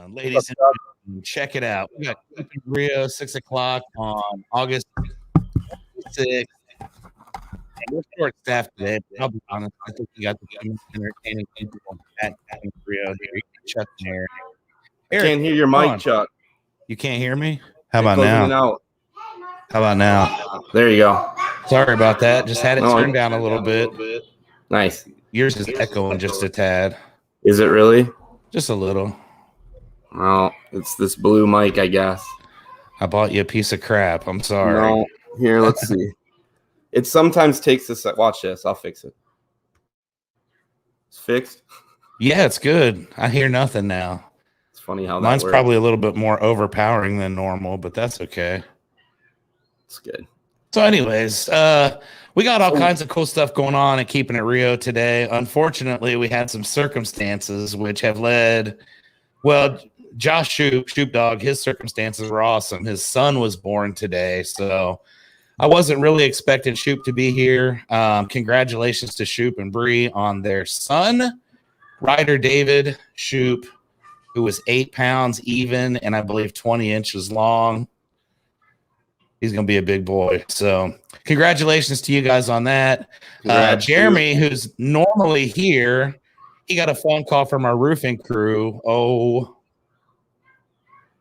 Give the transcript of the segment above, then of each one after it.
Ladies and gentlemen, check it out. We got Keepin It Rio, 6 o'clock on August 6th. And we're short staffed today, but I'll be honest. I think we got the most entertaining people at Keepin It Rio here. Chuck and Eric. I can't hear your mic, Chuck. You can't hear me? How You're about closing now? it out. How about now? There you go. Sorry about that. Just had it turned down a little bit. Nice. Yours is echoing just a tad. Is it really? Just a little. Well, it's this blue mic, I guess. I bought you a piece of crap. I'm sorry. No. Here, let's see. It sometimes takes a sec. Watch this. I'll fix it. It's fixed? Yeah, it's good. I hear nothing now. It's funny how that Mine's works. probably a little bit more overpowering than normal, but that's okay. It's good. So anyways, we got all kinds of cool stuff going on at Keepin It Rio today. Unfortunately, we had some circumstances which have led, well, Josh Shoop Dog, his circumstances were awesome. His son was born today, so I wasn't really expecting Shoop to be here. Congratulations to Shoop and Bree on their son, Ryder David Shoop, who was 8 pounds even and I believe 20 inches long. He's going to be a big boy. So congratulations to you guys on that. Jeremy, who's normally here, he got a phone call from our roofing crew,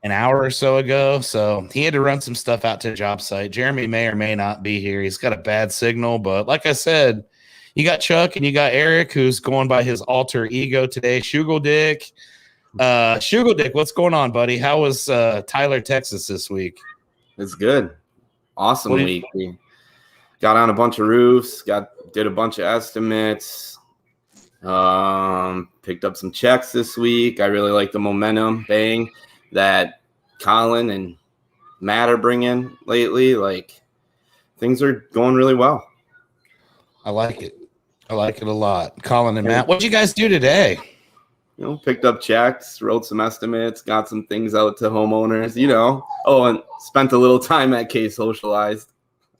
an hour or so ago. So he had to run some stuff out to the job site. Jeremy may or may not be here. He's got a bad signal. But like I said, you got Chuck and you got Eric, who's going by his alter ego today, Shugle Dick. Shugle Dick, what's going on, buddy? How was Tyler, Texas this week? It's good. Awesome week. We got on a bunch of roofs, did a bunch of estimates, picked up some checks this week. I really like the momentum that Colin and Matt are bringing lately. Like, things are going really well. I like it. I like it a lot. Colin and Matt, what'd you guys do today? Picked up checks, wrote some estimates, got some things out to homeowners, and spent a little time at K Socialized.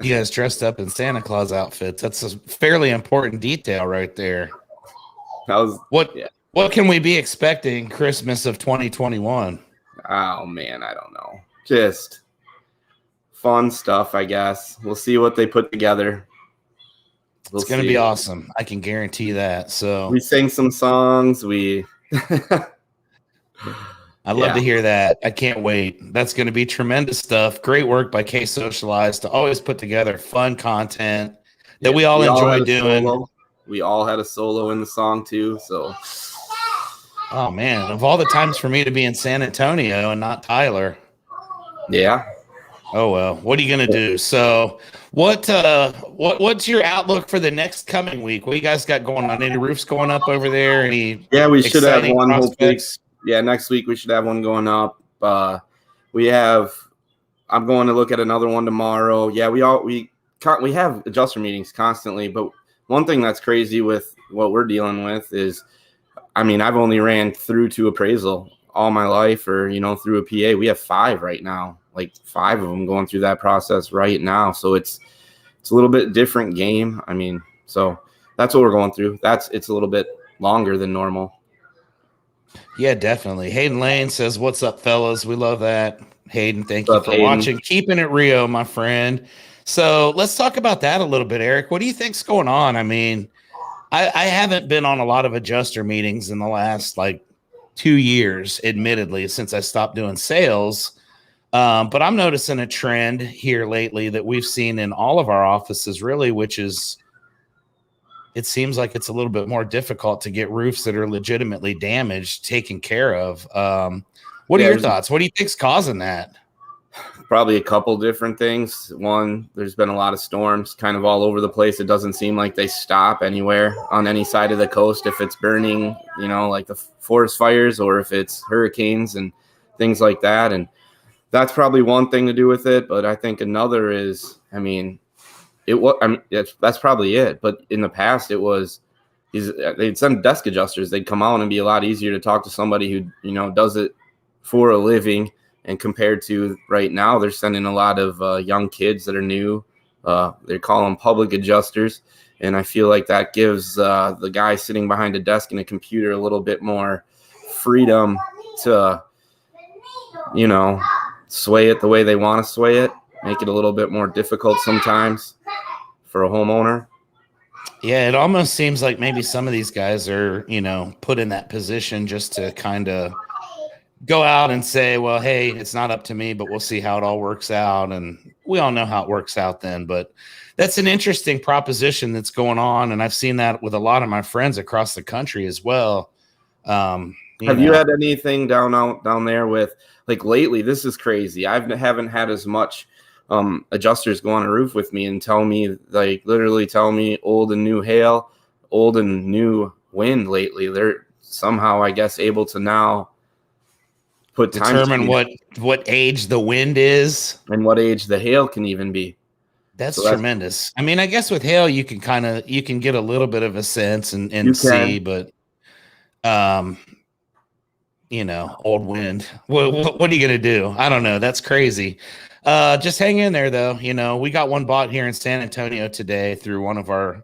You guys dressed up in Santa Claus outfits. That's a fairly important detail right there. What can we be expecting Christmas of 2021? Oh, man, I don't know. Just fun stuff, I guess. We'll see what they put together. It's going to be awesome. I can guarantee that. So we sang some songs. I'd love to hear that. I can't wait. That's going to be tremendous stuff. Great work by K Socialized to always put together fun content that we all enjoy doing. We all had a solo in the song too. So, oh man, of all the times for me to be in San Antonio and not Tyler. Yeah. Oh well, what are you gonna do? So, what's your outlook for the next coming week? What you guys got going on? Any roofs going up over there? Any? Yeah, we should have one. Prospects? Yeah, next week we should have one going up. I'm going to look at another one tomorrow. Yeah, we have adjuster meetings constantly, but one thing that's crazy with what we're dealing with is, I've only ran through to appraisal all my life, or through a PA. We have 5 right now. Like 5 of them going through that process right now. So it's a little bit different game. So that's what we're going through. It's a little bit longer than normal. Yeah, definitely. Hayden Lane says, "What's up, fellas? We love that." Hayden, thank you for watching. Keepin It Rio, my friend. So let's talk about that a little bit, Eric. What do you think's going on? I haven't been on a lot of adjuster meetings in the last 2 years, admittedly, since I stopped doing sales. But I'm noticing a trend here lately that we've seen in all of our offices, really, which is it seems like it's a little bit more difficult to get roofs that are legitimately damaged taken care of. What are your thoughts? What do you think's causing that? Probably a couple different things. One, there's been a lot of storms kind of all over the place. It doesn't seem like they stop anywhere on any side of the coast. If it's burning, like the forest fires, or if it's hurricanes and things like that. And that's probably one thing to do with it. But I think another is, that's probably it. But in the past, they'd send desk adjusters. They'd come out and be a lot easier to talk to somebody who, does it for a living. And compared to right now, they're sending a lot of young kids that are new. They call them public adjusters. And I feel like that gives the guy sitting behind a desk and a computer a little bit more freedom to you know, sway it the way they want to sway it, make it a little bit more difficult sometimes for a homeowner. Yeah, it almost seems like maybe some of these guys are, you know, put in that position just to kind of go out and say, well, hey, it's not up to me, but we'll see how it all works out. And we all know how it works out then. But that's an interesting proposition that's going on. And I've seen that with a lot of my friends across the country as well. Have you had anything down there with, like, lately? This is crazy. I haven't had as much adjusters go on a roof with me and tell me, like, literally tell me old and new hail, old and new wind lately. They're somehow, I guess, able to now determine what age the wind is and what age the hail can even be. That's tremendous. I mean, I guess with hail you can get a little bit of a sense and see, but you know, old wind. What are you gonna do? I don't know. That's crazy. Just hang in there though. You know, we got one bought here in San Antonio today through one of our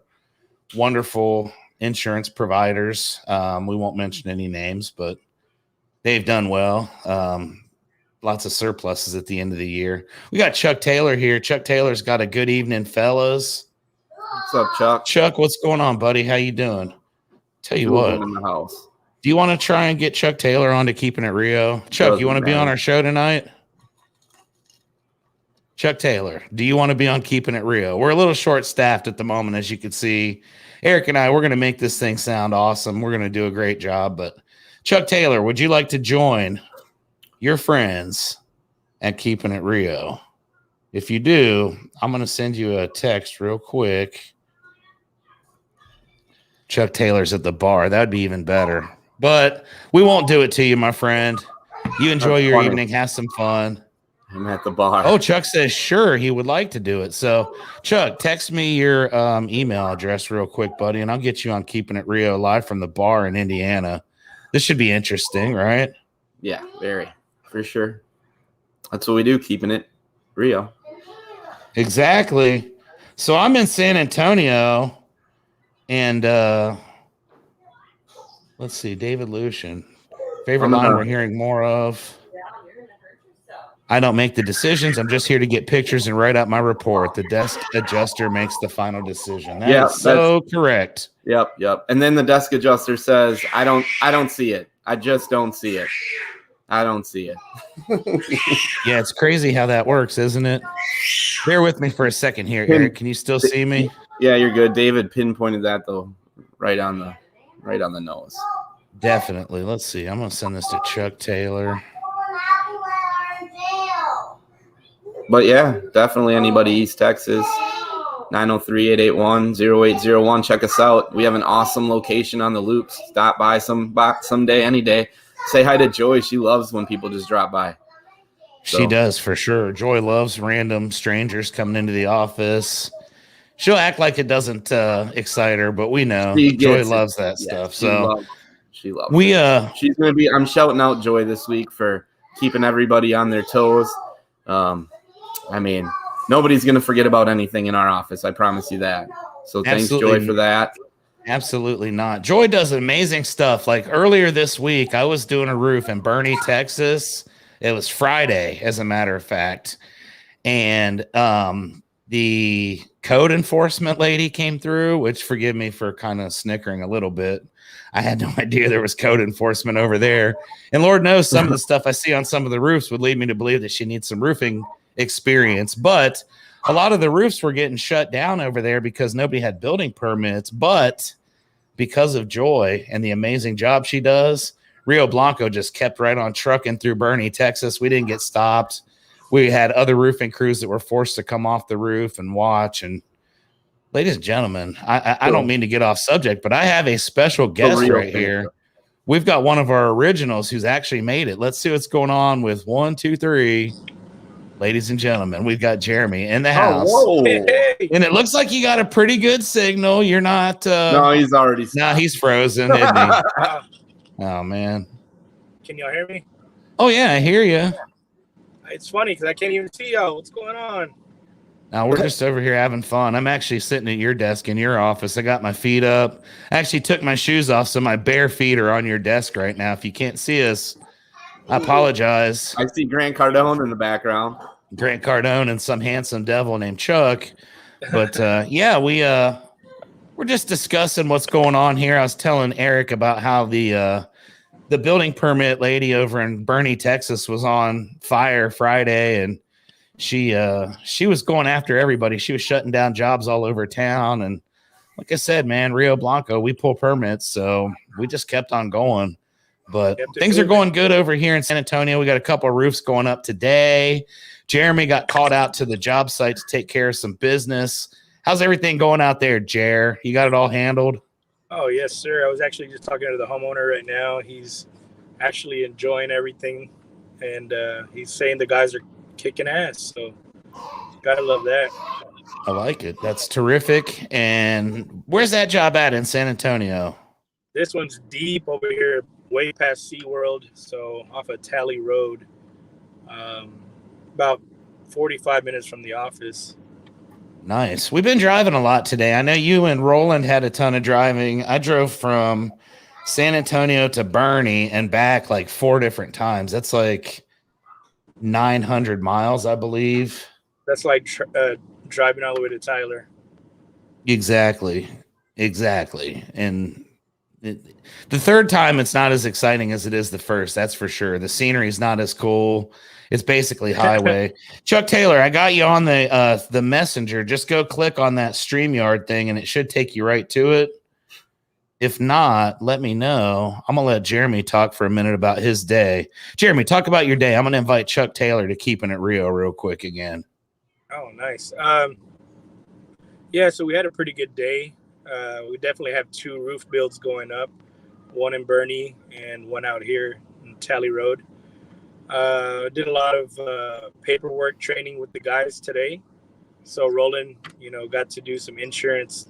wonderful insurance providers. We won't mention any names, but they've done well. Lots of surpluses at the end of the year. We got Chuck Taylor here. Chuck Taylor's got a good evening, fellas. What's up, Chuck? Chuck, what's going on, buddy? How you doing? Tell you what, in the house. Do you want to try and get Chuck Taylor on to Keepin It Rio? Chuck, you want to be on our show tonight? Chuck Taylor, do you want to be on Keepin It Rio? We're a little short-staffed at the moment, as you can see. Eric and I, we're going to make this thing sound awesome. We're going to do a great job. But Chuck Taylor, would you like to join your friends at Keepin It Rio? If you do, I'm going to send you a text real quick. Chuck Taylor's at the bar. That would be even better. But we won't do it to you, my friend. You enjoy your evening. Have some fun. I'm at the bar. Oh, Chuck says sure he would like to do it. So, Chuck, text me your email address real quick, buddy, and I'll get you on Keepin It Rio live from the bar in Indiana. This should be interesting, right? Yeah, very. For sure. That's what we do, Keepin It Rio. Exactly. So I'm in San Antonio, and let's see, David Lucian. Favorite line we're hearing more of. I don't make the decisions. I'm just here to get pictures and write out my report. The desk adjuster makes the final decision. That's so correct. Yep. And then the desk adjuster says, I don't see it. I just don't see it. I don't see it. Yeah, it's crazy how that works, isn't it? Bear with me for a second here, Eric. Can you still see me? Yeah, you're good. David pinpointed that though, right on the nose. Definitely. Let's see. I'm gonna send this to Chuck Taylor. But yeah, definitely anybody East Texas, 903-881-0801. Check us out. We have an awesome location on the Loops. Stop by someday, any day. Say hi to Joy. She loves when people just drop by. So. She does, for sure. Joy loves random strangers coming into the office. She'll act like it doesn't excite her, but we know Joy loves that stuff. She loves it. She's going to be – I'm shouting out Joy this week for keeping everybody on their toes. I mean, nobody's going to forget about anything in our office. I promise you that. So thanks, Joy, for that. Absolutely not. Joy does amazing stuff. Like earlier this week, I was doing a roof in Boerne, Texas. It was Friday, as a matter of fact. And the code enforcement lady came through, which forgive me for kind of snickering a little bit. I had no idea there was code enforcement over there. And Lord knows some of the stuff I see on some of the roofs would lead me to believe that she needs some roofing experience. But a lot of the roofs were getting shut down over there because nobody had building permits. But because of Joy and the amazing job she does, Rio Blanco just kept right on trucking through Boerne, Texas. We didn't get stopped. We had other roofing crews that were forced to come off the roof and watch. And ladies and gentlemen, I don't mean to get off subject, but I have a special guest right here. We've got one of our originals who's actually made it. Let's see what's going on with 1, 2, 3. Ladies and gentlemen, we've got Jeremy in the house. Hey. And it looks like you got a pretty good signal. You're not. No, he's already stopped. No, he's frozen, isn't he? Oh, man. Can y'all hear me? Oh, yeah, I hear you. It's funny because I can't even see y'all. What's going on? Now we're just over here having fun. I'm actually sitting at your desk in your office. I got my feet up. I actually took my shoes off, so my bare feet are on your desk right now. If you can't see us, I apologize. I see Grant Cardone in the background. Grant Cardone and some handsome devil named Chuck. But yeah, we're just discussing what's going on here. I was telling Eric about how the building permit lady over in Bernie, Texas was on fire Friday, and she was going after everybody. She was shutting down jobs all over town. And like I said, man, Rio Blanco, we pull permits, so we just kept on going. But things are going good over here in San Antonio. We got a couple of roofs going up today. Jeremy got called out to the job site to take care of some business. How's everything going out there, Jer? You got it all handled? Oh, yes, sir. I was actually just talking to the homeowner right now. He's actually enjoying everything, and he's saying the guys are kicking ass. So gotta love that. I like it. That's terrific. And where's that job at in San Antonio? This one's deep over here, way past SeaWorld, so off of Tally Road, about 45 minutes from the office. Nice. We've been driving a lot today. I know you and Roland had a ton of driving. I drove from San Antonio to Bernie and back like 4 different times. That's like 900 miles, I believe. That's like driving all the way to Tyler. Exactly. And the third time, it's not as exciting as it is the first. That's for sure. The scenery is not as cool. It's basically highway. Chuck Taylor, I got you on the messenger. Just go click on that StreamYard thing, and it should take you right to it. If not, let me know. I'm going to let Jeremy talk for a minute about his day. Jeremy, talk about your day. I'm going to invite Chuck Taylor to Keepin It Rio real quick again. Oh, nice. Yeah, so we had a pretty good day. We definitely have 2 roof builds going up, one in Bernie and one out here in Tally Road. Did a lot of paperwork training with the guys today. So Roland, got to do some insurance,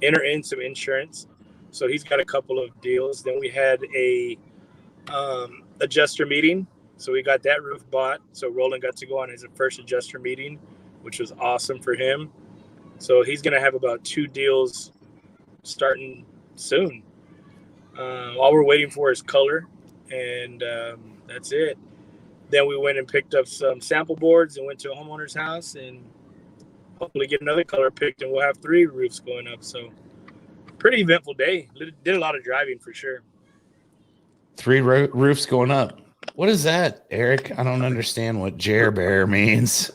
enter in some insurance. So he's got a couple of deals. Then we had a adjuster meeting. So we got that roof bought. So Roland got to go on his first adjuster meeting, which was awesome for him. So he's going to have about 2 deals starting soon. All we're waiting for is color, and that's it. Then we went and picked up some sample boards and went to a homeowner's house and hopefully get another color picked, and we'll have 3 roofs going up. So pretty eventful day. Did a lot of driving for sure. 3 roofs going up. What is that, Eric? I don't understand what Jer Bear means.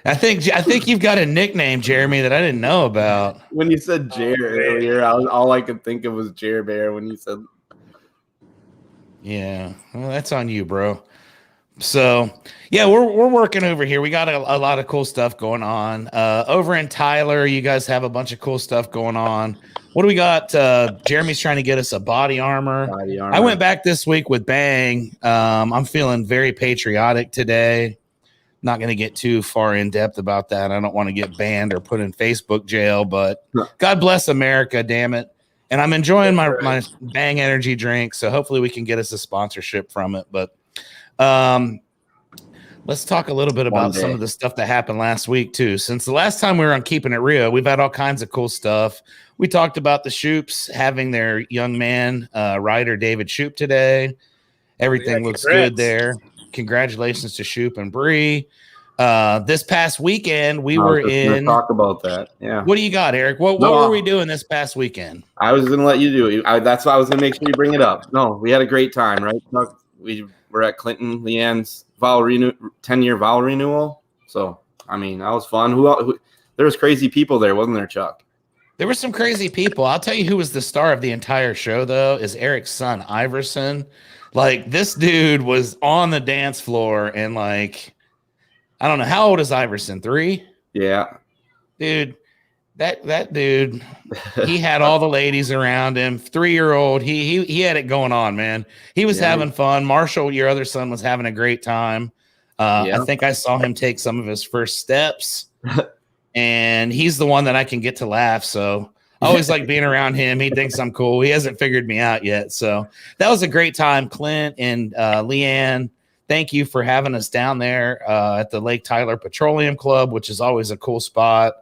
I think you've got a nickname, Jeremy, that I didn't know about. When you said Jer earlier, all I could think of was Jer Bear when you said. Yeah, well, that's on you, bro. So, yeah, we're working over here. We got a lot of cool stuff going on. Over in Tyler, you guys have a bunch of cool stuff going on. What do we got? Jeremy's trying to get us a body armor. I went back this week with Bang. I'm feeling very patriotic today. Not going to get too far in depth about that. I don't want to get banned or put in Facebook jail, but God bless America, damn it. And I'm enjoying my Bang energy drink, so hopefully we can get us a sponsorship from it. But let's talk a little bit about some of the stuff that happened last week, too. Since the last time we were on Keepin It Rio, we've had all kinds of cool stuff. We talked about the Shoops having their young man, rider David Shoop today. Everything looks good there. Congratulations to Shoop and Bree. This past weekend, we were in. Talk about that. Yeah. What do you got, Eric? What were we doing this past weekend? I was going to let you do it. That's why I was going to make sure you bring it up. No, we had a great time, right? We were at Clinton Leanne's 10-year vow renewal. So, I mean, that was fun. There was crazy people there, wasn't there, Chuck? There were some crazy people. I'll tell you who was the star of the entire show, though, is Eric's son, Iverson. Like, this dude was on the dance floor and, like, I don't know. How old is Iverson? 3? Yeah. Dude, that dude, he had all the ladies around him. 3-year-old. He had it going on, man. He was having fun. Marshall, your other son, was having a great time. I think I saw him take some of his first steps. And he's the one that I can get to laugh, so I always like being around him. He thinks I'm cool. He hasn't figured me out yet. So that was a great time. Clint and Leanne, thank you for having us down there at the Lake Tyler Petroleum Club, which is always a cool spot.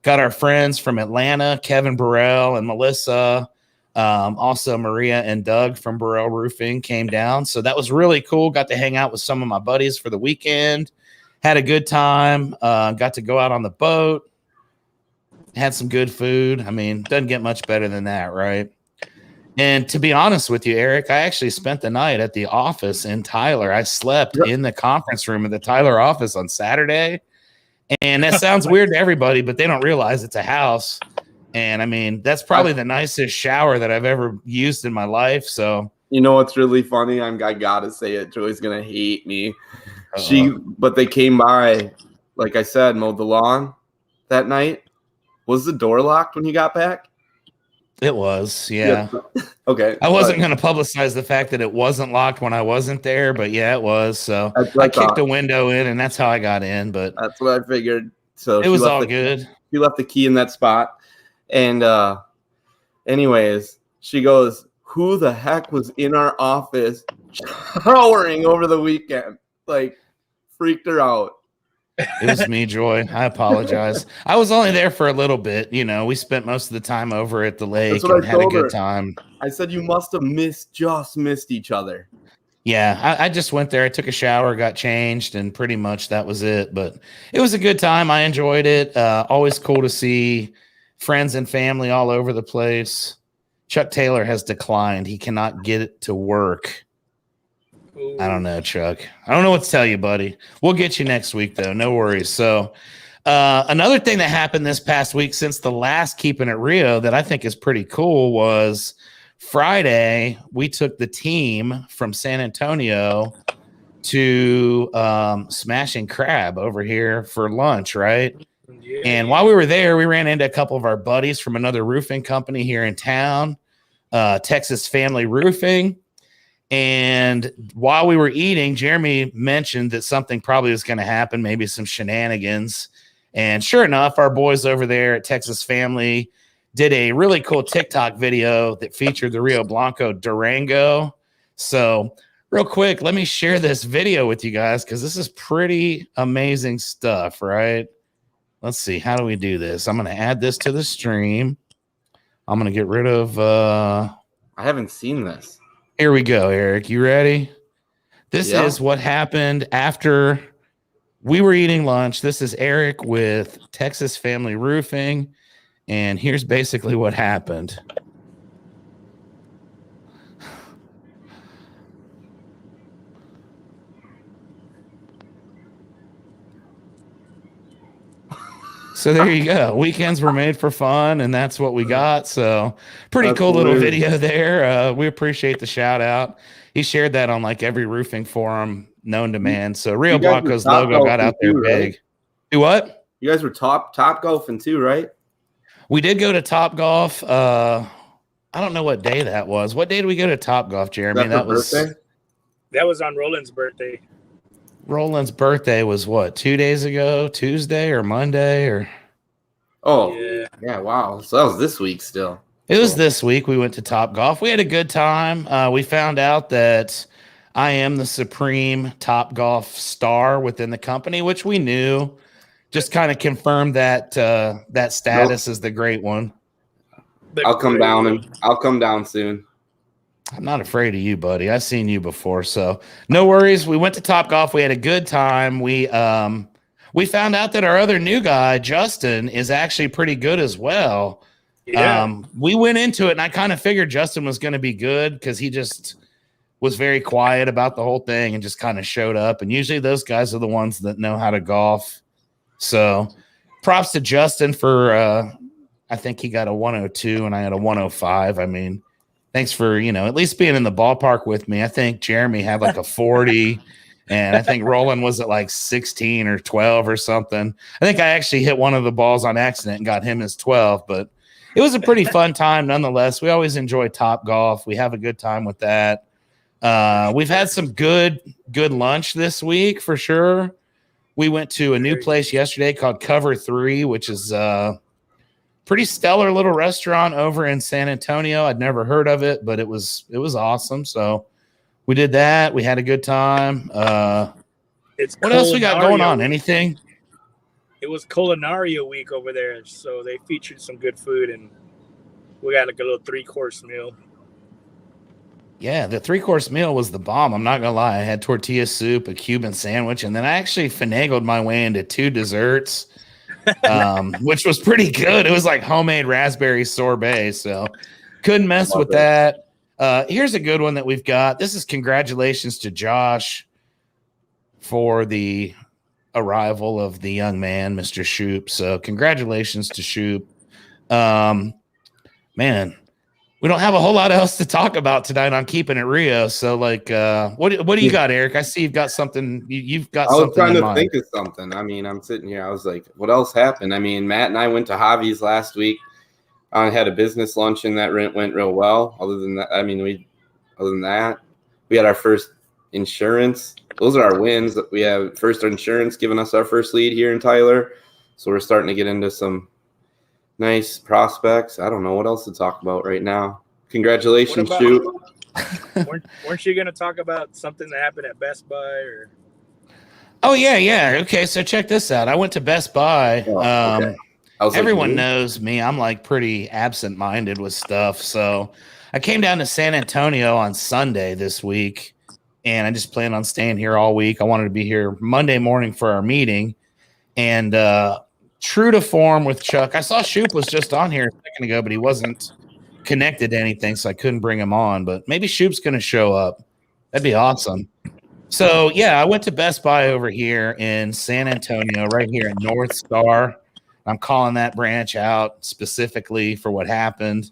Got our friends from Atlanta, Kevin Burrell and Melissa. Also, Maria and Doug from Burrell Roofing came down. So that was really cool. Got to hang out with some of my buddies for the weekend. Had a good time. Got to go out on the boat. Had some good food. I mean, doesn't get much better than that, right? And to be honest with you, Eric, I actually spent the night at the office in Tyler. I slept in the conference room at the Tyler office on Saturday. And that sounds weird to everybody, but they don't realize it's a house. And I mean, that's probably the nicest shower that I've ever used in my life. So, you know what's really funny? I gotta say it. Joey's gonna hate me. But they came by, like I said, mowed the lawn that night. Was the door locked when you got back? It was, yeah. Okay. I wasn't going to publicize the fact that it wasn't locked when I wasn't there, but yeah, it was. So I kicked a window in, and that's how I got in. But that's what I figured. So it was all good. She left the key in that spot. And anyways, she goes, "Who the heck was in our office showering over the weekend?" Like, freaked her out. It was me, Joy. I apologize. I was only there for a little bit. You know, we spent most of the time over at the lake and had a good time. I said, you must have just missed each other. Yeah, I just went there. I took a shower, got changed, and pretty much that was it. But it was a good time. I enjoyed it. Always cool to see friends and family all over the place. Chuck Taylor has declined. He cannot get it to work. I don't know, Chuck. I don't know what to tell you, buddy. We'll get you next week, though. No worries. So another thing that happened this past week since the last Keepin' It Rio that I think is pretty cool was Friday, we took the team from San Antonio to Smashing Crab over here for lunch, right? Yeah. And while we were there, we ran into a couple of our buddies from another roofing company here in town, Texas Family Roofing. And while we were eating, Jeremy mentioned that something probably was going to happen, maybe some shenanigans. And sure enough, our boys over there at Texas Family did a really cool TikTok video that featured the Rio Blanco Durango. So real quick, let me share this video with you guys because this is pretty amazing stuff, right? Let's see. How do we do this? I'm going to add this to the stream. I'm going to get rid of... I haven't seen this. Here we go, Eric. You ready? This is what happened after we were eating lunch. This is Eric with Texas Family Roofing. And here's basically what happened. So there you go. Weekends were made for fun, and that's what we got. So pretty cool little video there. We appreciate the shout out. He shared that on like every roofing forum known to man. So Rio Blanco's logo got out there big. Right? Do what? You guys were top golfing too, right? We did go to Top Golf. I don't know what day that was. What day did we go to Top Golf, Jeremy? That was on Roland's birthday. Roland's birthday was what, 2 days ago? Tuesday or Monday or? Oh, yeah. Wow. So that was this week still. It was this week. We went to Top Golf. We had a good time. We found out that I am the supreme Top Golf star within the company, which we knew. Just kind of confirmed that that status is the great one. I'll come down soon. I'm not afraid of you, buddy. I've seen you before, so no worries. We went to Top Golf. We had a good time. We found out that our other new guy, Justin, is actually pretty good as well. Yeah. We went into it, and I kind of figured Justin was going to be good because he just was very quiet about the whole thing and just kind of showed up. And usually those guys are the ones that know how to golf. So props to Justin for I think he got a 102 and I had a 105. I mean, thanks for, at least being in the ballpark with me. I think Jeremy had like a 40 and I think Roland was at like 16 or 12 or something. I think I actually hit one of the balls on accident and got him his 12, but it was a pretty fun time nonetheless. We always enjoy Top Golf. We have a good time with that. We've had some good lunch this week for sure. We went to a new place yesterday called Cover 3, which is pretty stellar little restaurant over in San Antonio. I'd never heard of it, but it was awesome. So we did that. We had a good time. What else we got going on? Anything? It was Culinario week over there, so they featured some good food, and We got like a little 3-course meal. Yeah, the 3-course meal was the bomb. I'm not gonna lie. I had tortilla soup, a Cuban sandwich, and then I actually finagled my way into 2 desserts, which was pretty good. It was like homemade raspberry sorbet, so couldn't mess with that. Here's a good one that we've got. This is congratulations to Josh for the arrival of the young man, Mr. Shoop. So congratulations to Shoop. Man, we don't have a whole lot else to talk about tonight on Keeping It Rio. So, like, what do you got, Eric? I see you've got something. You've got something. I was trying to think of something. I mean, I'm sitting here. I was like, what else happened? I mean, Matt and I went to Javi's last week. I had a business luncheon that went real well. Other than that, we had our first insurance. Those are our wins. We have first insurance giving us our first lead here in Tyler. So we're starting to get into some nice prospects. I don't know what else to talk about right now. Congratulations, Shoot. Weren't you going to talk about something that happened at Best Buy? Or? Oh, yeah. Okay, so check this out. I went to Best Buy. Okay. Everyone knows me. I'm like pretty absent-minded with stuff. So I came down to San Antonio on Sunday this week, and I just planned on staying here all week. I wanted to be here Monday morning for our meeting. And true to form with Chuck, I saw Shoop was just on here a second ago, but he wasn't connected to anything, so I couldn't bring him on. But maybe Shoop's going to show up. That'd be awesome. So, yeah, I went to Best Buy over here in San Antonio, right here in North Star. I'm calling that branch out specifically for what happened.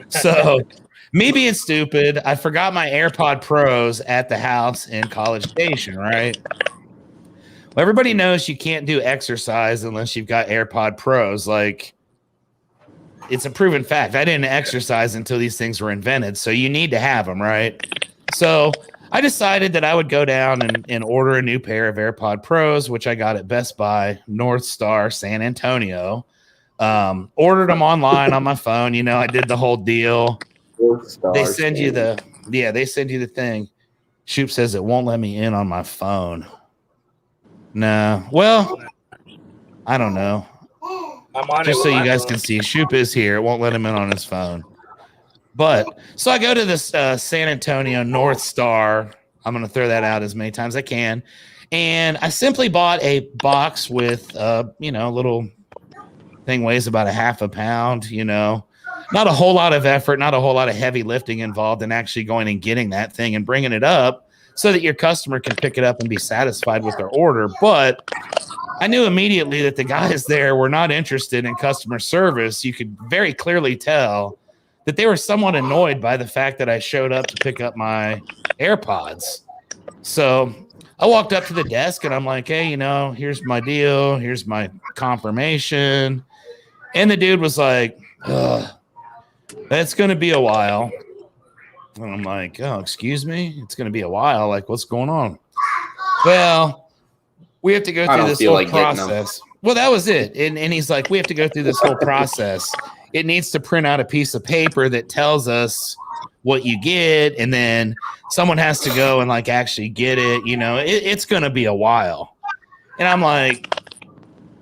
So, me being stupid, I forgot my AirPod Pros at the house in College Station, right? Well, everybody knows you can't do exercise unless you've got AirPod Pros. Like, it's a proven fact. I didn't exercise until these things were invented, so you need to have them, right? So I decided that I would go down and order a new pair of AirPod Pros, which I got at Best Buy, North Star, San Antonio. Ordered them online on my phone. You know, I did the whole deal. They send you the thing. Shoop says it won't let me in on my phone. No. Well, I don't know. I'm on just so you guys can see, Shoop is here. It won't let him in on his phone. But so I go to this San Antonio North Star. I'm going to throw that out as many times as I can. And I simply bought a box with, a little thing weighs about a half a pound, not a whole lot of effort, not a whole lot of heavy lifting involved in actually going and getting that thing and bringing it up so that your customer can pick it up and be satisfied with their order. But I knew immediately that the guys there were not interested in customer service. You could very clearly tell that they were somewhat annoyed by the fact that I showed up to pick up my AirPods. So I walked up to the desk and I'm like, hey, here's my deal. Here's my confirmation. And the dude was like, that's going to be a while. And I'm like, oh, excuse me? It's going to be a while. Like, what's going on? Well, we have to go through this whole process. Well, that was it. And he's like, we have to go through this whole process. It needs to print out a piece of paper that tells us what you get. And then someone has to go and like actually get it. It's going to be a while. And I'm like,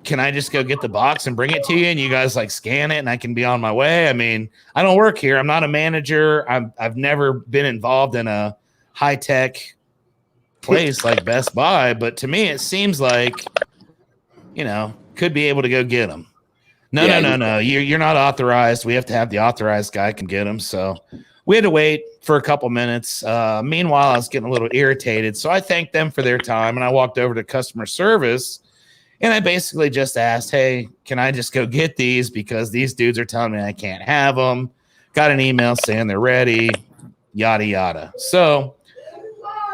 can I just go get the box and bring it to you? And you guys like scan it and I can be on my way. I mean, I don't work here. I'm not a manager. I've never been involved in a high tech place like Best Buy, but to me, it seems like, could be able to go get them. No. You're not authorized. We have to have the authorized guy can get them. So we had to wait for a couple minutes. Meanwhile, I was getting a little irritated. So I thanked them for their time and I walked over to customer service and I basically just asked, hey, can I just go get these? Because these dudes are telling me I can't have them. Got an email saying they're ready, yada, yada. So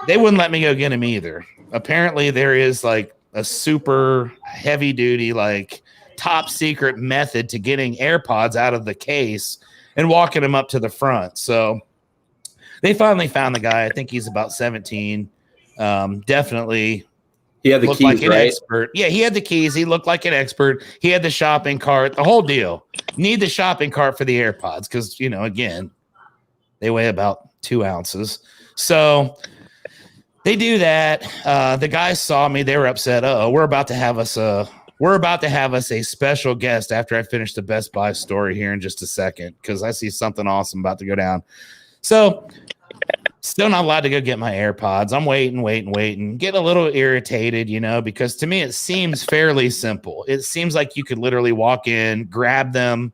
they wouldn't let me go get them either. Apparently there is like a super heavy duty, like top secret method to getting AirPods out of the case and walking them up to the front. So they finally found the guy. I think he's about 17. Definitely. He had the keys, like an right? Expert. Yeah, he had the keys. He looked like an expert. He had the shopping cart, the whole deal. Need the shopping cart for the AirPods because, again, they weigh about 2 ounces. So they do that. The guys saw me. They were upset. Oh, we're about to have us a we're about to have us a special guest after I finish the Best Buy story here in just a second, because I see something awesome about to go down. So still not allowed to go get my AirPods. I'm waiting, getting a little irritated, because to me it seems fairly simple. It seems like you could literally walk in, grab them,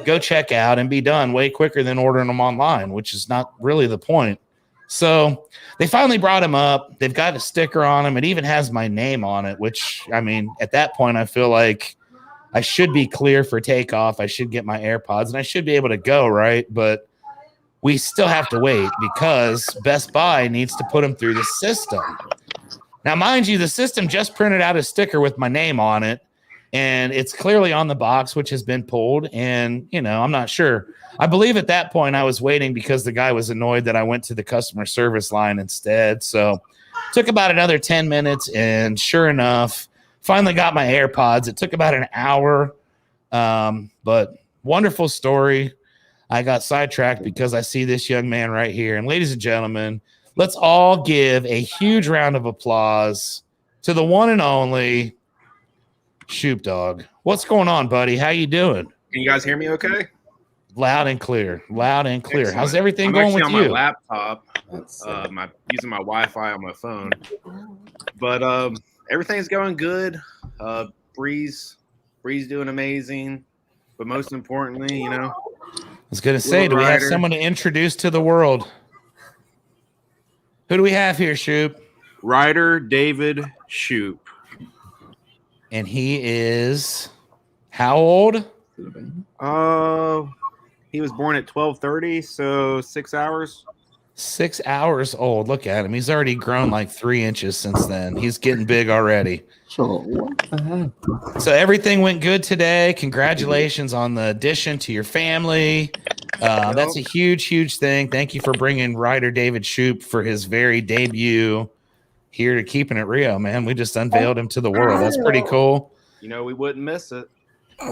go check out, and be done way quicker than ordering them online, which is not really the point. So they finally brought him up. They've got a sticker on him. It even has my name on it, which, I mean, at that point, I feel like I should be clear for takeoff. I should get my AirPods, and I should be able to go, right? But we still have to wait because Best Buy needs to put them through the system. Now, mind you, the system just printed out a sticker with my name on it, and it's clearly on the box, which has been pulled. And, I'm not sure. I believe at that point I was waiting because the guy was annoyed that I went to the customer service line instead. So it took about another 10 minutes, and sure enough, finally got my AirPods. It took about an hour, but wonderful story. I got sidetracked because I see this young man right here. And ladies and gentlemen, let's all give a huge round of applause to the one and only Shoop Dog. What's going on, buddy? How you doing? Can you guys hear me okay? Loud and clear. Excellent. How's everything I'm going with on you? my laptop, using my Wi-Fi on my phone. But everything's going good. Bree's doing amazing. But most importantly, I was going to say, do we have someone to introduce to the world? Who do we have here, Shoop? Ryder David Shoop. And he is how old? He was born at 12:30, so 6 hours. 6 hours old. Look at him. He's already grown like 3 inches since then. He's getting big already. So what the heck? So everything went good today. Congratulations on the addition to your family. That's a huge thing. Thank you for bringing Ryder David Shoop for his very debut here to Keepin It Rio, man. We just unveiled him to the world. That's pretty cool. We wouldn't miss it.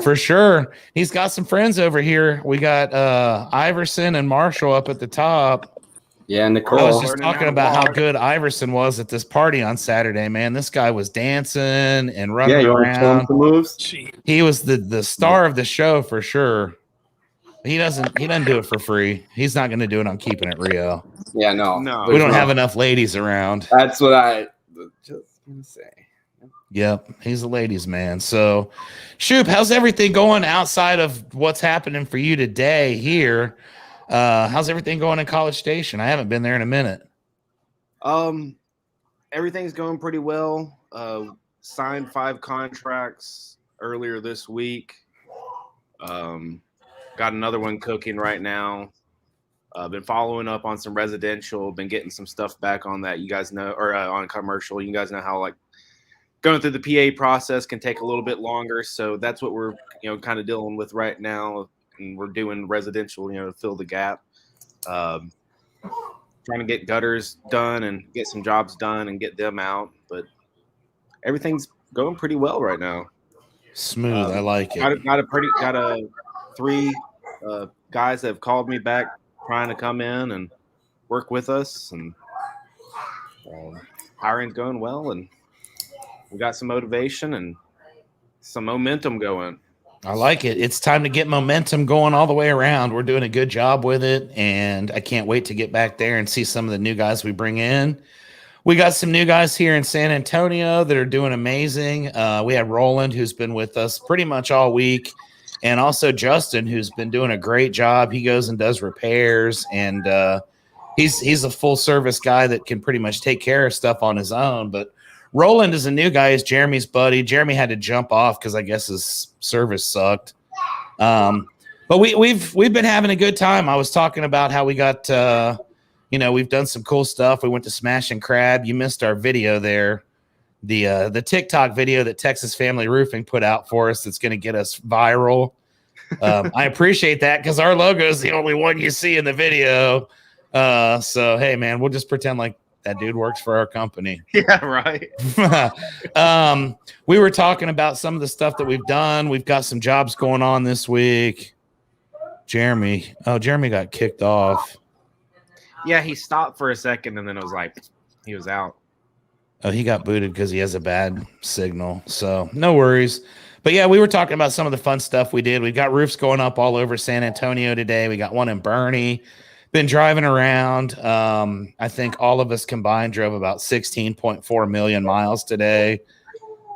For sure. He's got some friends over here. We got Iverson and Marshall up at the top. Yeah, Nicole. I was just talking about how good Iverson was at this party on Saturday, man. This guy was dancing and running around. Moves. He was the star of the show for sure. He doesn't do it for free. He's not going to do it on Keepin It Rio. Yeah, no. We don't have enough ladies around. That's what I was just going to say. Yep, he's a ladies' man. So, Shoop, how's everything going outside of what's happening for you today here? How's everything going in College Station? I haven't been there in a minute. Everything's going pretty well. Signed 5 contracts earlier this week. Got another one cooking right now. Been following up on some residential. Been getting some stuff back on that. You guys know, or on commercial. You guys know how going through the PA process can take a little bit longer. So that's what we're kind of dealing with right now. And we're doing residential, to fill the gap. Trying to get gutters done and get some jobs done and get them out. But everything's going pretty well right now. Smooth. I like it. Got 3 guys that have called me back trying to come in and work with us, and hiring's going well, and we got some motivation and some momentum going. I like it. It's time to get momentum going all the way around. We're doing a good job with it, and I can't wait to get back there and see some of the new guys we bring in. We got some new guys here in San Antonio that are doing amazing. We had Roland, who's been with us pretty much all week, and also Justin, who's been doing a great job. He goes and does repairs, and he's a full-service guy that can pretty much take care of stuff on his own. But Roland is a new guy. He's Jeremy's buddy. Jeremy had to jump off because I guess his service sucked. But we've been having a good time. I was talking about how we got we've done some cool stuff. We went to Smash and Crab. You missed our video there. The TikTok video that Texas Family Roofing put out for us that's going to get us viral. I appreciate that because our logo is the only one you see in the video. So, hey, man, we'll just pretend like that dude works for our company. Yeah, right. We were talking about some of the stuff that we've done. We've got some jobs going on this week. Jeremy got kicked off. Yeah, he stopped for a second and then it was like he was out. Oh, he got booted because he has a bad signal. So no worries. But yeah, we were talking about some of the fun stuff we did. We got roofs going up all over San Antonio today. We got one in Bernie. Been driving around. I think all of us combined drove about 16.4 million miles today.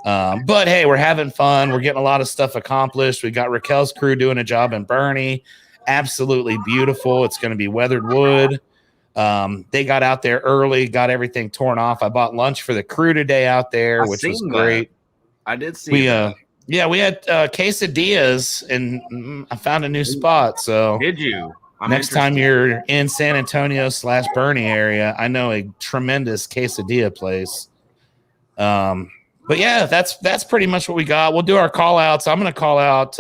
But hey, we're having fun. We're getting a lot of stuff accomplished. We got Raquel's crew doing a job in Bernie. Absolutely beautiful. It's going to be weathered wood. They got out there early, got everything torn off. I bought lunch for the crew today out there, which was great. I did see that. Yeah, we had quesadillas, and I found a new spot. So did you? Next time you're in San Antonio / Bernie area, I know a tremendous quesadilla place. But yeah, that's pretty much what we got. We'll do our call outs. I'm going to call out.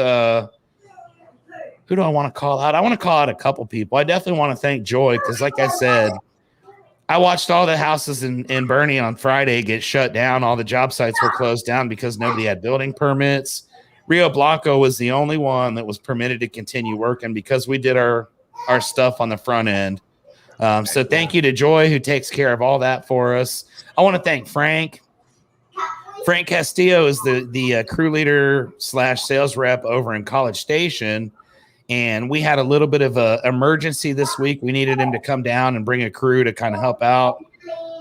Who do I want to call out? I want to call out a couple people. I definitely want to thank Joy because, like I said, I watched all the houses in Bernie on Friday get shut down. All the job sites were closed down because nobody had building permits. Rio Blanco was the only one that was permitted to continue working because we did our stuff on the front end. So thank you to Joy, who takes care of all that for us. I want to thank Frank. Frank Castillo is the crew leader / sales rep over in College Station. And we had a little bit of an emergency this week. We needed him to come down and bring a crew to kind of help out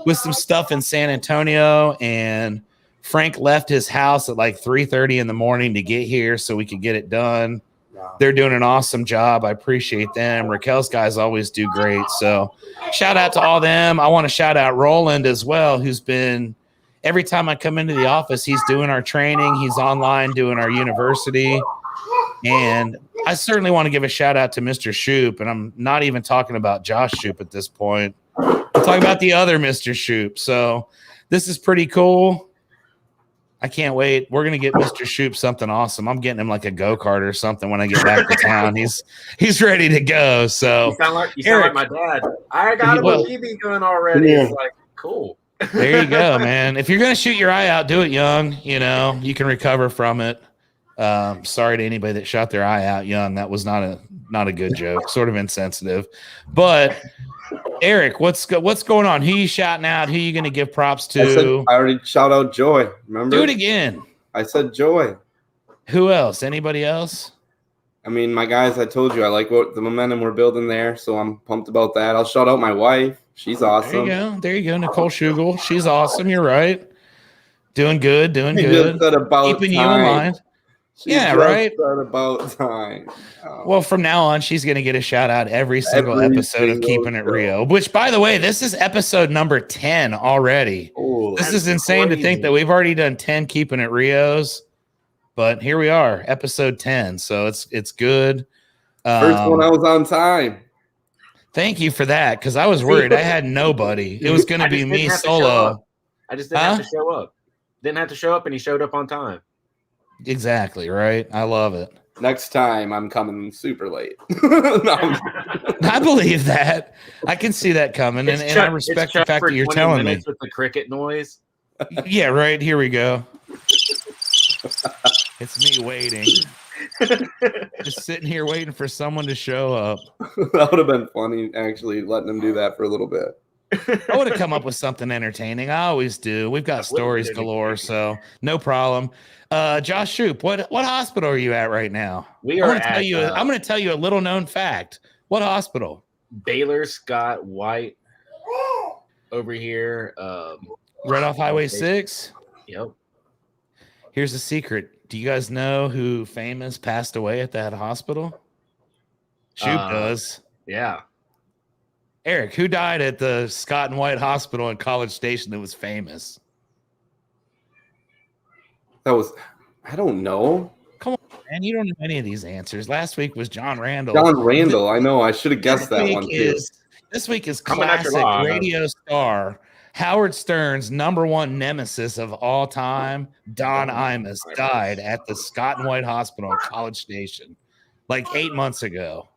with some stuff in San Antonio. And Frank left his house at like 3:30 in the morning to get here so we could get it done. Wow. They're doing an awesome job. I appreciate them. Raquel's guys always do great. So shout out to all them. I want to shout out Roland as well, who's been every time I come into the office, he's doing our training. He's online doing our university. And I certainly want to give a shout out to Mr. Shoop, and I'm not even talking about Josh Shoop at this point. I'm talking about the other Mr. Shoop. So this is pretty cool. I can't wait. We're going to get Mr. Shoop something awesome. I'm getting him like a go-kart or something when I get back to town. He's ready to go. So you sound like my dad. I got him a BB gun already. It's like, cool. There you go, man. If you're going to shoot your eye out, do it young. You know, you can recover from it. Sorry to anybody that shot their eye out young. That was not a good joke. Sort of insensitive. But Eric, what's going on? Who you shouting out? Who you going to give props to? I already shout out Joy. Remember? Do it again. I said Joy. Who else? Anybody else? I mean, my guys, I told you I like what the momentum we're building there, so I'm pumped about that. I'll shout out my wife. She's awesome. There you go. Nicole Schugel. She's awesome. You're right. Doing good. Keeping you in mind. Yeah, right. About time. Well, from now on, she's going to get a shout out every single episode of Keepin It Rio, which, by the way, this is episode number 10 already. Oh, this is insane to think that we've already done 10 Keepin It Rios, but here we are, episode 10. So it's good. First one I was on time. Thank you for that, because I was worried. I had nobody. It was going to be me solo. I just didn't have to show up. Didn't have to show up, and he showed up on time. Exactly, right? I love it. Next time, I'm coming super late. I believe that. I can see that coming, and I respect the fact that you're telling me. With the cricket noise. Yeah, right. Here we go. It's me waiting. Just sitting here waiting for someone to show up. That would have been funny, actually, letting them do that for a little bit. I would have come up with something entertaining. I always do. We've got stories galore, so no problem. Josh Shoop, what hospital are you at right now? I'm going to tell you a little known fact. What hospital? Baylor Scott White over here. Right off Highway 6? Yep. Here's a secret. Do you guys know who famous passed away at that hospital? Shoop does. Yeah. Eric, who died at the Scott and White Hospital in College Station that was famous? I don't know. Come on, man. You don't know any of these answers. Last week was John Randall. I know. I should have guessed that one too. This week is classic radio star Howard Stern's #1 nemesis of all time, Don Imus, died at the Scott and White Hospital in College Station like 8 months ago.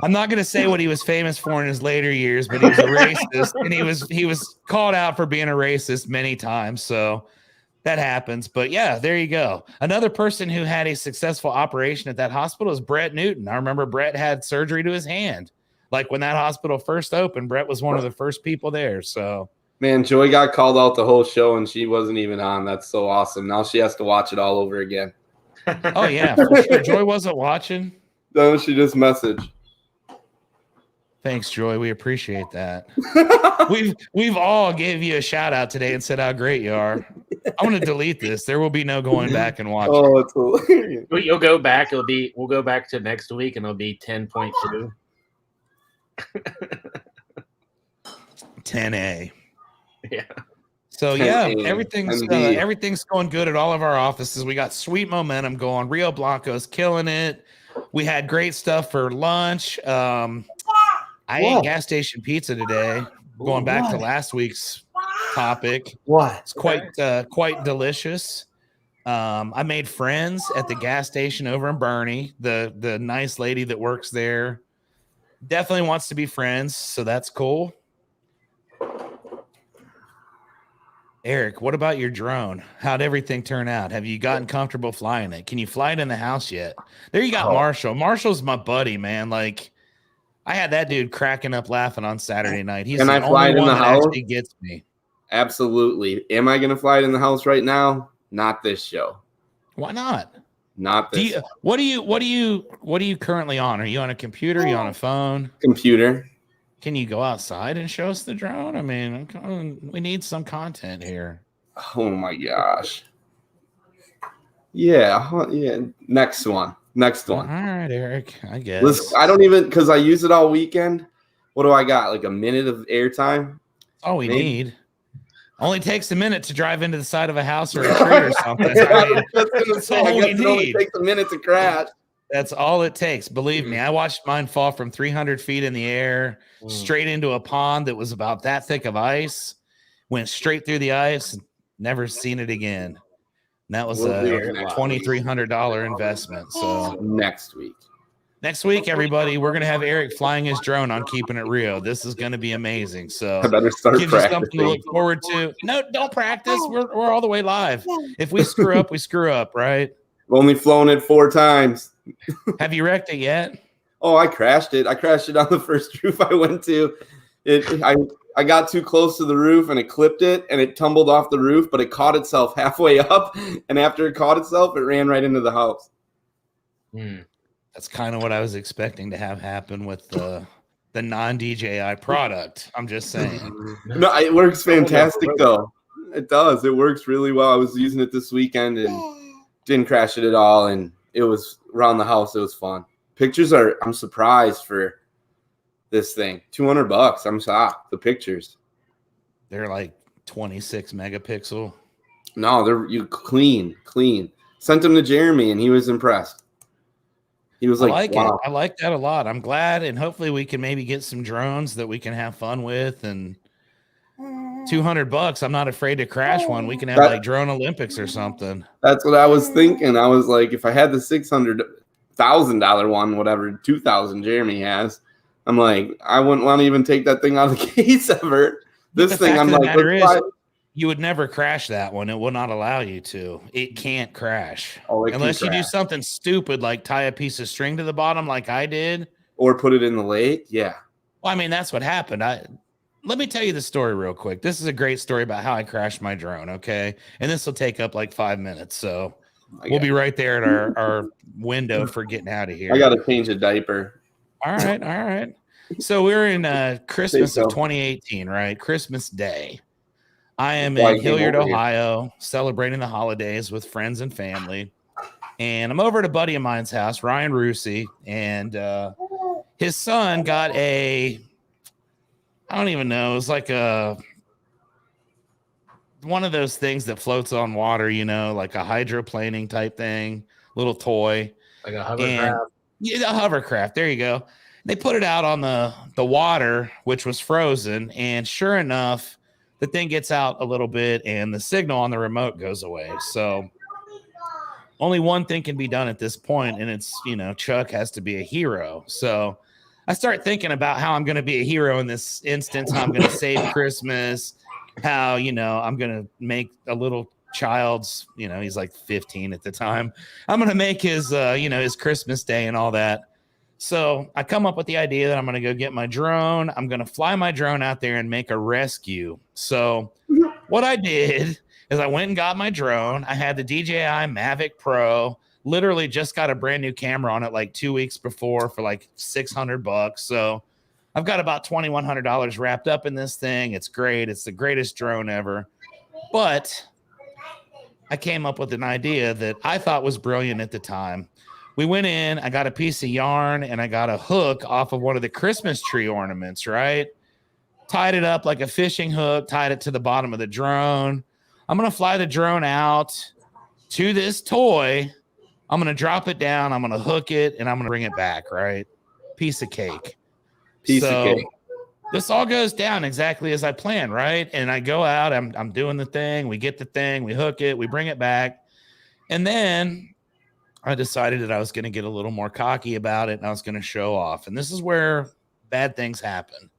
I'm not going to say what he was famous for in his later years, but he was a racist, and he was called out for being a racist many times. So that happens. But yeah, there you go. Another person who had a successful operation at that hospital is Brett Newton. I remember Brett had surgery to his hand. Like when that hospital first opened, Brett was one of the first people there. So Man, Joy got called out the whole show and she wasn't even on. That's so awesome. Now she has to watch it all over again. Oh yeah, for sure. Joy wasn't watching. No, she just messaged. Thanks, Joy. We appreciate that. We've all gave you a shout out today and said how great you are. I'm gonna delete this. There will be no going back and watching. Oh, it's hilarious. You'll go back. We'll go back to next week, and it'll be 10.2. 10A. Yeah. So yeah, 10A, everything's going good at all of our offices. We got sweet momentum going. Rio Blanco's killing it. We had great stuff for lunch. I ate gas station pizza today. Going back to last week's topic. What? It's quite delicious. I made friends at the gas station over in Bernie. The nice lady that works there definitely wants to be friends, so that's cool. Eric, what about your drone? How'd everything turn out? Have you gotten comfortable flying it? Can you fly it in the house yet? There you got Marshall. Marshall's my buddy, man. Like, I had that dude cracking up laughing on Saturday night. He's Can the I fly only it in one the that house? actually gets me. Absolutely. Am I going to fly it in the house right now? Not this show. Why not? Not this. What are you currently on? Are you on a computer? Are you on a phone? Computer. Can you go outside and show us the drone? I mean, we need some content here. Oh my gosh. Yeah. Yeah. Next one. All right, Eric. I guess. Listen, I don't even, because I use it all weekend. What do I got? Like a minute of airtime? All we need. Only takes a minute to drive into the side of a house or a tree or something. I mean, that's all we need. It takes a minute to crash. That's all it takes. Believe me, I watched mine fall from 300 feet in the air straight into a pond that was about that thick of ice. Went straight through the ice. Never seen it again. And that was a $2,300 investment. So next week, everybody, we're gonna have Eric flying his drone on Keepin It Rio. This is gonna be amazing. So I better start gives you something to look forward to. No, don't practice. We're all the way live. If we screw up, we screw up, right? I've only flown it 4 times. Have you wrecked it yet? Oh, I crashed it. I crashed it on the first roof I went to. I got too close to the roof and it clipped it and it tumbled off the roof, but it caught itself halfway up. And after it caught itself, it ran right into the house. That's kind of what I was expecting to have happen with the non-DJI product. I'm just saying. No, it works fantastic though. It does. It works really well. I was using it this weekend and didn't crash it at all. And it was around the house. It was fun. I'm surprised for this thing. $200. I'm shocked. The pictures. They're like 26 megapixel. No, they're clean. Sent them to Jeremy and he was impressed. He was like, wow. I like that a lot. I'm glad, and hopefully we can maybe get some drones that we can have fun with. And $200, I'm not afraid to crash one. We can have like drone Olympics or something. That's what I was thinking. I was like, if I had the $600,000 one, whatever 2,000 Jeremy has, I'm like, I wouldn't want to even take that thing out of the case ever. This thing, I'm like, you would never crash that one. It will not allow you to. It can't crash unless you do something stupid like tie a piece of string to the bottom like I did. Or put it in the lake. Yeah. Well, I mean, that's what happened. Let me tell you the story real quick. This is a great story about how I crashed my drone, okay? And this will take up like 5 minutes. So we'll be right there at our window for getting out of here. I got to change a diaper. All right. So we're in Christmas of 2018, right? Christmas Day. I am in Hilliard, Ohio, celebrating the holidays with friends and family. And I'm over at a buddy of mine's house, Ryan Rusi, and his son got I don't even know, it was like one of those things that floats on water, like a hydroplaning type thing, little toy. Like a hovercraft. Yeah, a hovercraft. There you go. They put it out on the water, which was frozen, and sure enough, the thing gets out a little bit and the signal on the remote goes away. So only one thing can be done at this point, and it's, Chuck has to be a hero. So I start thinking about how I'm going to be a hero in this instance, how I'm going to save Christmas, how, I'm going to make a little child's, he's like 15 at the time. I'm going to make his, his Christmas day and all that. So I come up with the idea that I'm going to go get my drone. I'm going to fly my drone out there and make a rescue. So what I did is I went and got my drone. I had the DJI Mavic Pro. Literally just got a brand new camera on it like 2 weeks before for like $600. So I've got about $2,100 wrapped up in this thing. It's great. It's the greatest drone ever. But I came up with an idea that I thought was brilliant at the time. We went in, I got a piece of yarn and I got a hook off of one of the Christmas tree ornaments, right? Tied it up like a fishing hook, tied it to the bottom of the drone. I'm going to fly the drone out to this toy. I'm going to drop it down. I'm going to hook it and I'm going to bring it back, right? Piece of cake. Piece of cake. This all goes down exactly as I planned, right? And I go out, I'm doing the thing. We get the thing, we hook it, we bring it back. And then I decided that I was going to get a little more cocky about it and I was going to show off. And this is where bad things happen.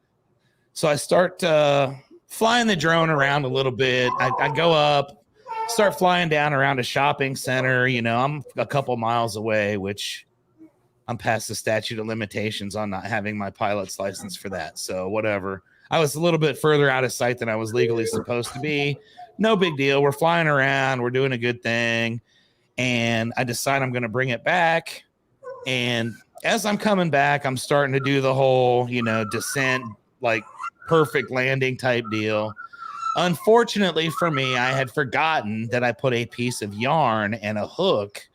So I start flying the drone around a little bit. I go up, start flying down around a shopping center. You know, I'm a couple miles away, which I'm past the statute of limitations on not having my pilot's license for that. So whatever. I was a little bit further out of sight than I was legally supposed to be. No big deal. We're flying around. We're doing a good thing. And I decide I'm going to bring it back. And as I'm coming back, I'm starting to do the whole, you know, descent, like perfect landing type deal. Unfortunately for me, I had forgotten that I put a piece of yarn and a hook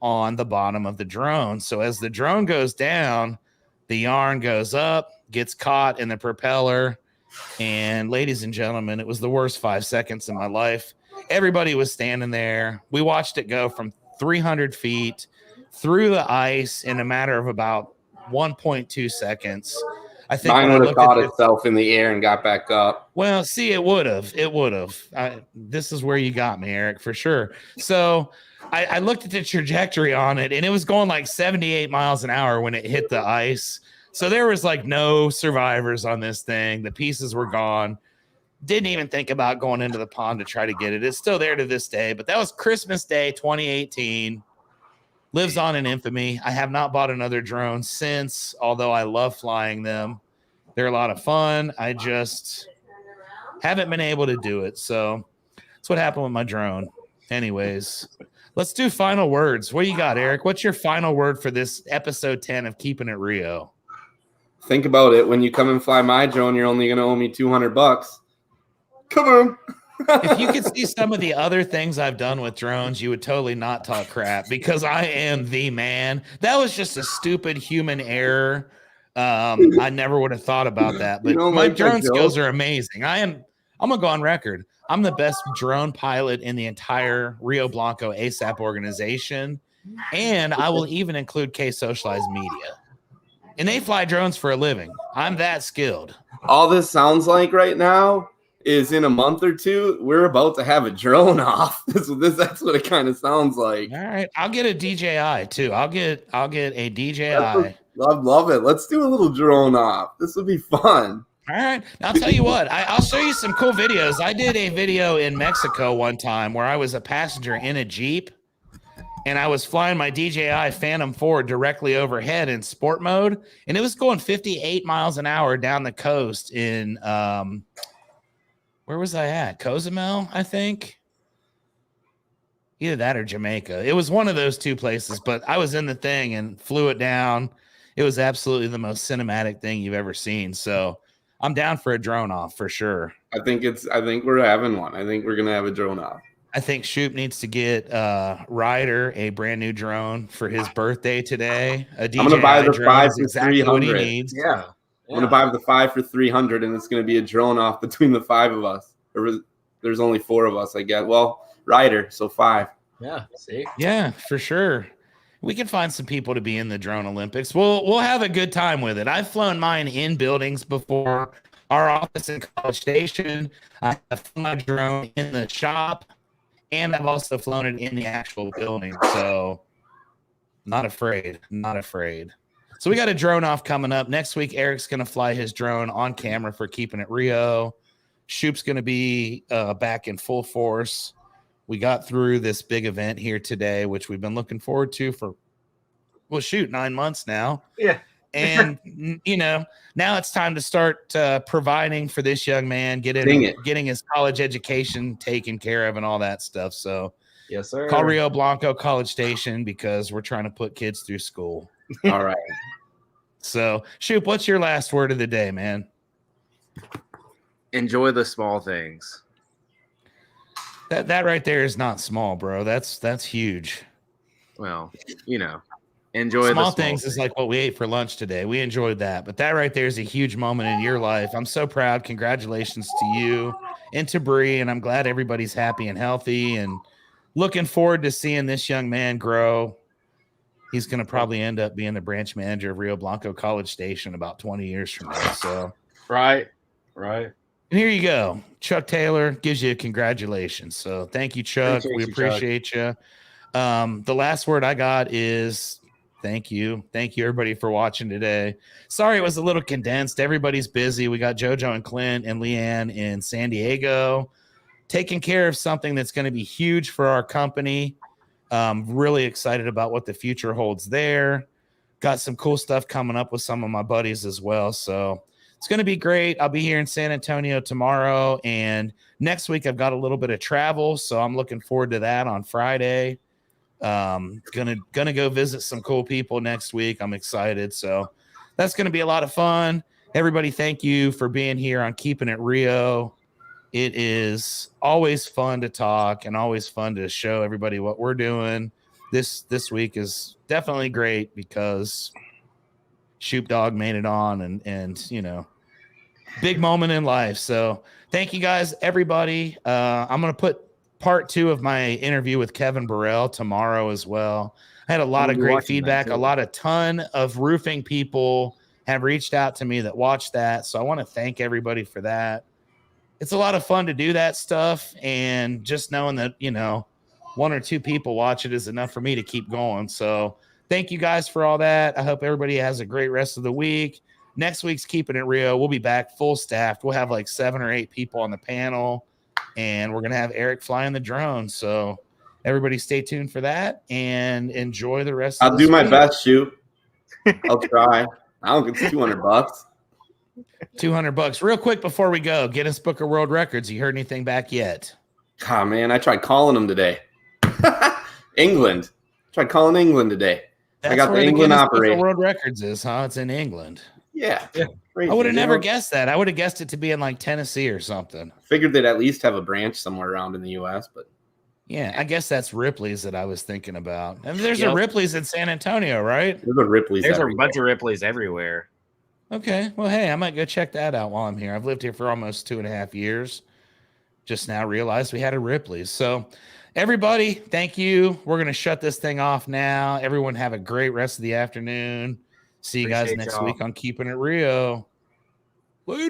on the bottom of the drone. So as the drone goes down, the yarn goes up, gets caught in the propeller. And ladies and gentlemen, it was the worst 5 seconds in my life. Everybody was standing there. We watched it go from 300 feet through the ice in a matter of about 1.2 seconds. I think mine would have caught itself in the air and got back up. Well, see, it would have. This is where you got me, Eric, for sure. So I looked at the trajectory on it, and it was going like 78 miles an hour when it hit the ice. So there was like no survivors on this thing. The pieces were gone. Didn't even think about going into the pond to try to get it. It's still there to this day. But that was Christmas Day 2018. Lives on in infamy. I have not bought another drone since, although I love flying them. They're a lot of fun. I just haven't been able to do it. So that's what happened with my drone. Anyways, let's do final words. What do you got, Eric? What's your final word for this episode 10 of Keepin' It Rio? Think about it. When you come and fly my drone, you're only going to owe me $200. Come on. If you could see some of the other things I've done with drones, you would totally not talk crap because I am the man. That was just a stupid human error. I never would have thought about that, but my drone skills are amazing. I'm gonna go on record. I'm the best drone pilot in the entire Rio Blanco ASAP organization, and I will even include K Socialized Media. And they fly drones for a living. I'm that skilled. All this sounds like right now is in a month or two, we're about to have a drone off. That's what it kind of sounds like. All right, I'll get a DJI too. I'll get a DJI. Love it. Let's do a little drone off. This would be fun. All right. I'll tell you what, I'll show you some cool videos. I did a video in Mexico one time where I was a passenger in a Jeep and I was flying my DJI Phantom 4 directly overhead in sport mode. And it was going 58 miles an hour down the coast in, where was I at? Cozumel, I think. Either that or Jamaica. It was one of those two places, but I was in the thing and flew it down. It was absolutely the most cinematic thing you've ever seen. So I'm down for a drone off for sure. I think we're having one. I think we're going to have a drone off. I think Shoop needs to get Ryder a brand new drone for his birthday today. A DJI I'm going to buy the drone 5 is for exactly 300. what he needs. Yeah. I'm going to buy the 5 for 300 and it's going to be a drone off between the 5 of us. There's only 4 of us, I guess. Well, Ryder, so 5. Yeah, see? Yeah, for sure. We can find some people to be in the drone Olympics. We'll have a good time with it. I've flown mine in buildings before. Our office in College Station. I've flown my drone in the shop, and I've also flown it in the actual building. So not afraid. So we got a drone off coming up. Next week, Eric's going to fly his drone on camera for Keepin' It Rio. Shoop's going to be back in full force. We got through this big event here today, which we've been looking forward to for well, shoot, 9 months now. Yeah. And, now it's time to start providing for this young man, getting his college education taken care of and all that stuff. So Yes, sir. call Rio Blanco College Station because we're trying to put kids through school. All right. So, Shoop, what's your last word of the day, man? Enjoy the small things. That right there is not small, bro. That's huge. Well, enjoy Small the things is like what we ate for lunch today. We enjoyed that, but that right there is a huge moment in your life. I'm so proud. Congratulations to you and to Bree, and I'm glad everybody's happy and healthy, and looking forward to seeing this young man grow. He's going to probably end up being the branch manager of Rio Blanco College Station about 20 years from now. So, Right. and here you go. Chuck Taylor gives you a congratulations. So thank you, Chuck. We appreciate you. The last word I got is thank you. Thank you, everybody, for watching today. Sorry it was a little condensed. Everybody's busy. We got JoJo and Clint and Leanne in San Diego taking care of something that's going to be huge for our company. Really excited about what the future holds there. Got some cool stuff coming up with some of my buddies as well. So it's going to be great. I'll be here in San Antonio tomorrow, and next week I've got a little bit of travel, so I'm looking forward to that on Friday. Gonna go visit some cool people next week. I'm excited. So that's going to be a lot of fun. Everybody, thank you for being here on Keepin' It Rio. It is always fun to talk and always fun to show everybody what we're doing. This week is definitely great because Shoop Dog made it on and big moment in life. So thank you guys, everybody. I'm going to put part 2 of my interview with Kevin Burrell tomorrow as well. I had a lot of great feedback. A ton of roofing people have reached out to me that watched that. So I want to thank everybody for that. It's a lot of fun to do that stuff. And just knowing that, 1 or 2 people watch it is enough for me to keep going. So thank you guys for all that. I hope everybody has a great rest of the week. Next week's Keepin' It Rio. We'll be back full staffed. We'll have like 7 or 8 people on the panel, and we're going to have Eric flying the drone. So everybody stay tuned for that and enjoy the rest of I'll this do my week. best, Shoot. I'll try. I don't get $200. $200. Real quick before we go, Guinness Book of World Records. You heard anything back yet? Oh, man, I tried calling them today. England. Tried calling England today. That's I got where the England Guinness Book operator. of World Records is, huh? It's in England. Yeah. I would have never guessed that. I would have guessed it to be in like Tennessee or something. Figured they'd at least have a branch somewhere around in the U.S., but yeah, I guess that's Ripley's that I was thinking about. And there's a Ripley's in San Antonio, right? there's a Ripley's. There's a bunch of Ripley's everywhere. Okay. Well, hey, I might go check that out while I'm here. I've lived here for almost 2.5 years. Just now realized we had a Ripley's. So everybody, thank you. We're going to shut this thing off now. Everyone have a great rest of the afternoon. See you guys next week on Keepin' It Rio.